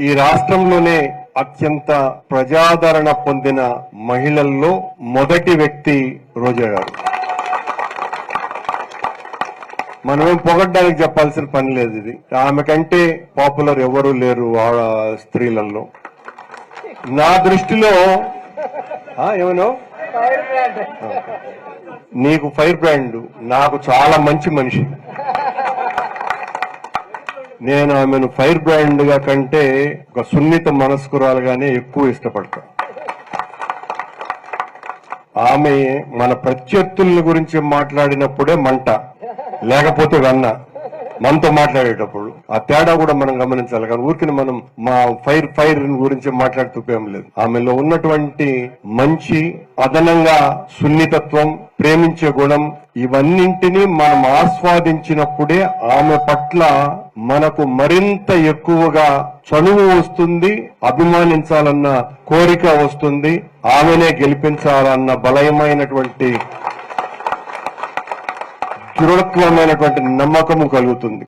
ఈ రాష్ట్రంలోనే అత్యంత ప్రజాదరణ పొందిన మహిళల్లో మొదటి వ్యక్తి రోజా గారు. మనమేం పొగడ్డానికి చెప్పాల్సిన పని లేదు. ఇది ఆమె కంటే పాపులర్ ఎవరూ లేరు స్త్రీలలో. నా దృష్టిలో ఏమనో నీకు ఫైర్ బ్రాండ్, నాకు చాలా మంచి మనిషి. నేను ఆమెను ఫైర్ బ్రాండ్ గా కంటే ఒక సున్నిత మనస్కురాలుగానే ఎక్కువ ఇష్టపడతా. ఆమె మన ప్రత్యర్థుల గురించి మాట్లాడినప్పుడే మంట, లేకపోతే వెన్న. మనతో మాట్లాడేటప్పుడు ఆ తేడా కూడా మనం గమనించాలి. కానీ ఊరికి మనం మా ఫైర్ గురించి మాట్లాడుతూపేం లేదు. ఆమెలో ఉన్నటువంటి మంచి, అదనంగా సున్నితత్వం, ప్రేమించే గుణం, ఇవన్నింటినీ మనం ఆస్వాదించినప్పుడే ఆమె పట్ల మనకు మరింత ఎక్కువగా చనువు వస్తుంది, అభిమానించాలన్న కోరిక వస్తుంది, ఆమెనే గెలిపించాలన్న బలమైనటువంటి దృఢత్వమైనటువంటి నమ్మకము కలుగుతుంది.